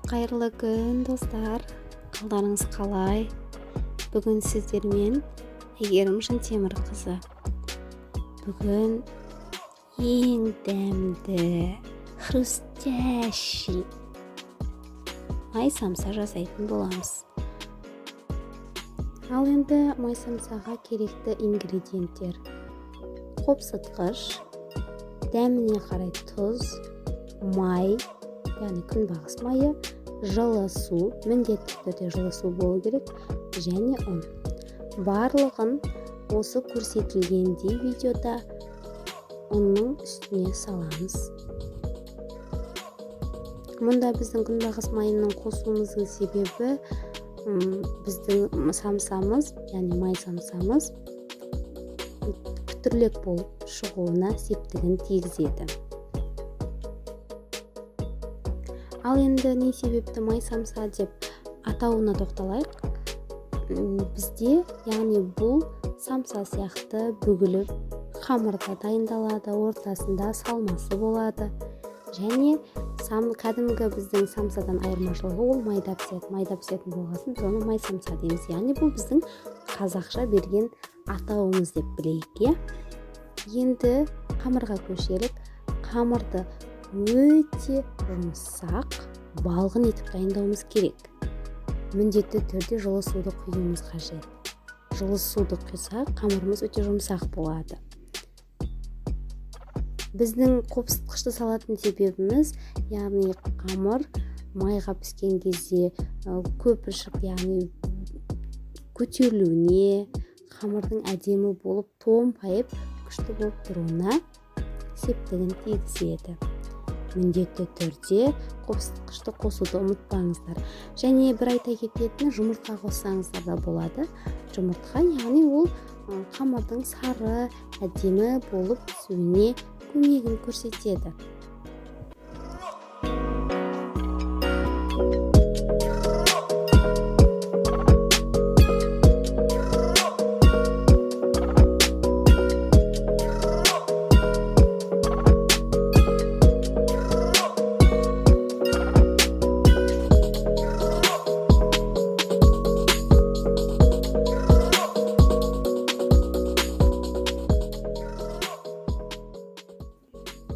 Қайырлы күн достар, қалдарыңыз қалай? Бүгін сіздермен Әйгерім Шынтемірқызы. Бүгін ең дәмді, хрустящий май самса жасайтын боламыз. Ал енді май самсаға керекті ингредиенттер: қопсытқыш, дәміне қарай тұз, май, яғни күнбағыс майы, жылы су, міндетті түрде жылы су болу керек, және ұн. Барлығын осы көрсетілгендей видеода ұнның үстіне саламыз. Мұнда біздің күнбағыс майының қосуымыздың себебі біздің самсамыз, яғни май самсамыз күтірлік болып шығуына септігін тигізеді. Ал енді не себепті май самса деп атауына тоқталайық. Бізде, яғни бұл самса сияқты бүгіліп, қамырда дайындалады, ортасында салмасы болады. Және кәдімгі біздің самсадан айырмашылығы ол майда піседі. Майда пісетін болғасын біз оны май самса дейміз. Яғни бұл біздің қазақша берген атауымыз деп білейік. Енді қамырға көшелік. Қамырды өте жұмсақ, балғын етіп дайындауымыз керек. Міндетті түрде жылы суды құюымыз қажет. Жылы суды құйсақ, қамырымыз өте жұмсақ болады. Біздің қопсытқышты салатын себебіміз, яғни қамыр майға піскен кезде көпіршік, яғни көтерілуіне, қамырдың әдемі болып томпайып күшті болып тұруына септігін тигізеді. Міндетті түрде қопсытқышты қосуды ұмытпаңыздар. Және бір айта кететіні, жұмыртқа қоссаңыздар да болады. Жұмыртқа, яғни ол қамырдың сары, әдемі болып пісуіне көмегін көрсетеді.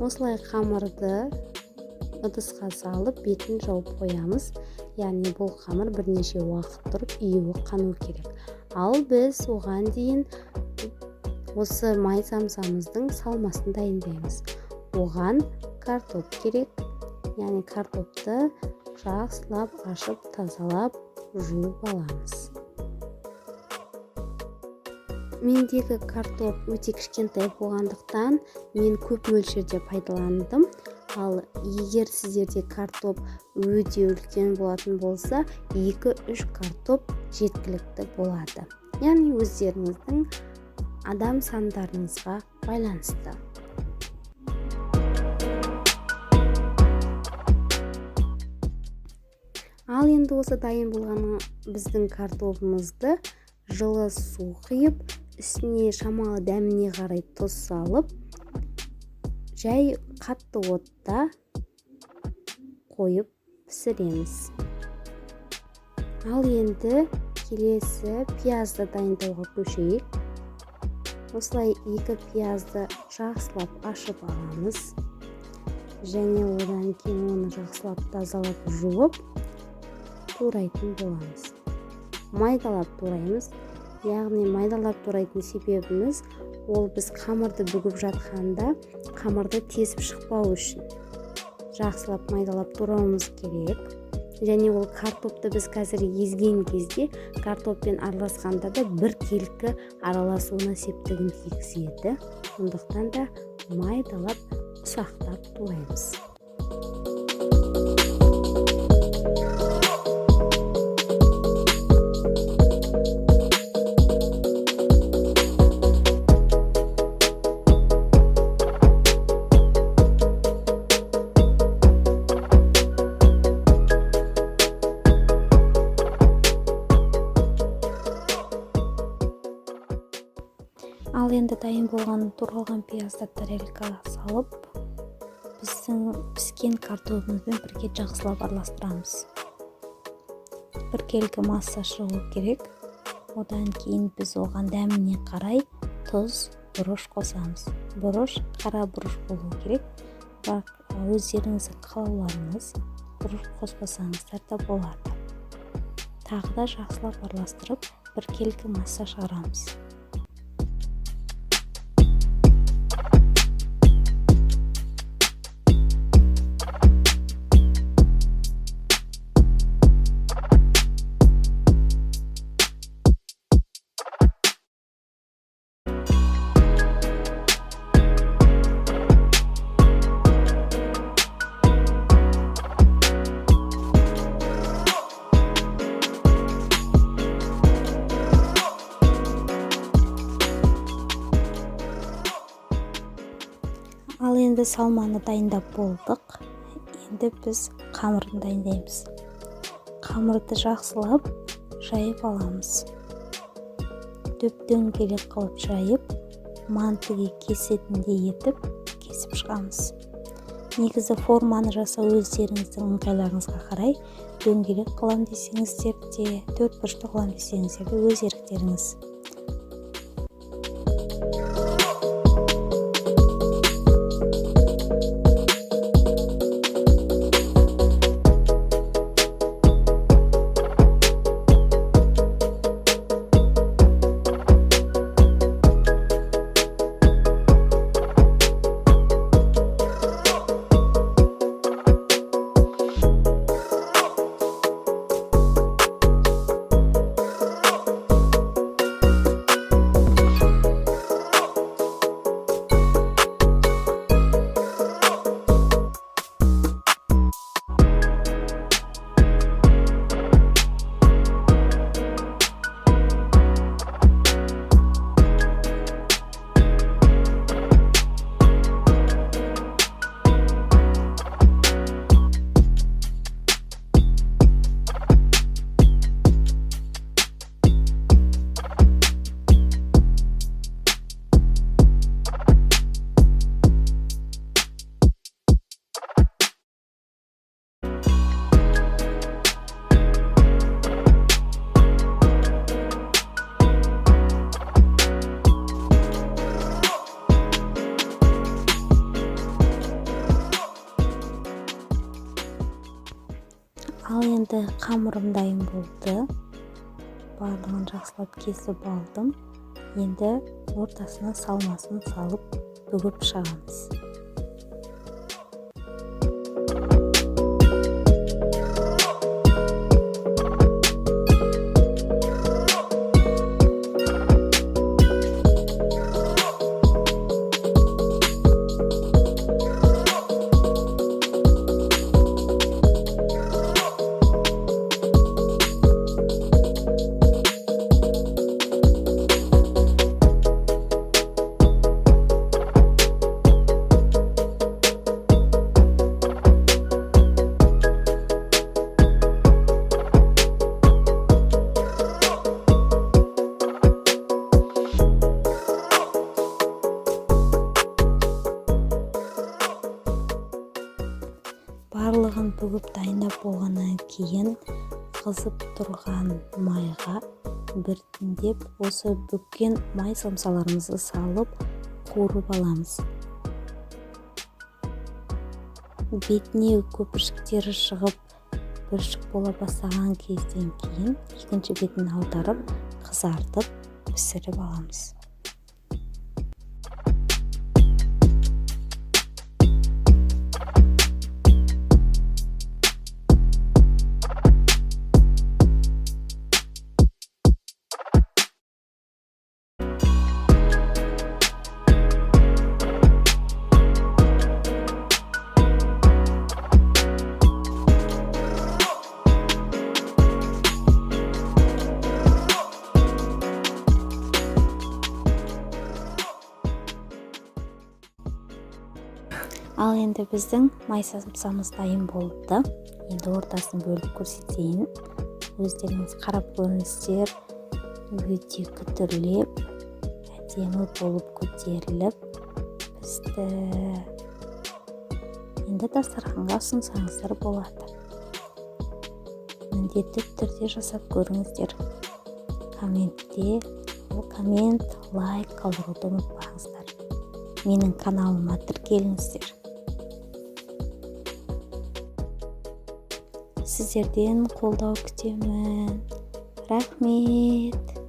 Осылай қамырды ыдысқа салып, бетін жауып қоямыз. Яғни бұл қамыр бірнеше уақыт тұрып, июі қану керек. Ал біз оған дейін осы май самсамыздың салмасын дайындаймыз. Оған картоп керек. Яғни картопты жақсылап ашып, тазалап, жуып аламыз. Мендегі картоп өте кішкентай болғандықтан мен көп мөлшерде пайдаландым. Ал егер сіздерде картоп өте үлкен болатын болса, 2-3 картоп жеткілікті болады. Яғни өздеріңіздің адам сандарыңызға байланысты. Ал енді осы дайын болған біздің картопымызды жылы су құйып, үстіне шамалы дәміне қарай тұз салып, жай қатты отта қойып пісіреміз. Ал енді келесі пиязды дайындауға көшейік. Осылай 2 пиязды жақсылап ашып аламыз. Және одан кейін оны жақсылап тазалап жуып турайтын боламыз. Майдалап тураймыз. Яғни майдалап турайтын себебіміз ол біз қамырды бүгіп жатқанда қамырды тесіп шықпау үшін жақсылап майдалап турауымыз керек. Және ол картопты біз қазір езген кезде картоппен араласқанда да біркелкі араласуына септігін тигізеді. Сондықтан да майдалап ұсақтап тураймыз. Ал енді дайын болған туралған пиязды тарелкаға салып, біздің піскен картопымызбен бірге жақсылап араластырамыз. біркелкі масса шығу керек. Одан кейін біз оған дәміне қарай тұз, бұрыш қосамыз. Бұрыш қара бұрыш болу керек, бірақ өздеріңіздің қалауларыңыз бұрыш қоспасаңыздар да болады. Тағы да жақсылап араластырып, біркелкі масса шығарамыз. Ал енді салманы дайындап болдық. Енді біз қамырын дайындаймыз. Қамырды жақсылап жайып аламыз. Дөп-дөңгелек қылып жайып, мантыге кесетіндей етіп кесіп шығамыз. Негізі форманы жасау өздеріңіздің ыңғайларыңызға қарай, дөңгелек қылам десеңіздер де, 4 бұрышты қылам десеңіздер де өз еріктеріңіз. Ал енді қамырым дайын болды. Барлығын жақсылап кесіп алдым. Енді ортасына салмасын салып бүгіп шығамыз. Барлығын бүгіп дайындап болғаннан кейін қызып тұрған майға біртіндеп осы бүккен май самсаларымызды салып қуырып аламыз. Бетіне көпіршіктері шығып, бүршік бола бастаған кезден кейін екінші бетін аударып, қызартып, пісіріп аламыз. Ал енді біздің май самсамыз дайын болды. Енді ортасын бөліп көрсетейін. Өздеріңіз қарап көріңіздер. Өте күтірлеп, әдемі болып көтеріліп, бізді енді дастарханға ұсынсаңыздар болады. міндетті түрде жасап көріңіздер. Коммент, лайк қалдыруды ұмытпаңыздар. Менің каналыма тіркеліңіздер. Сіздерден қолдау күтемін. Рахмет.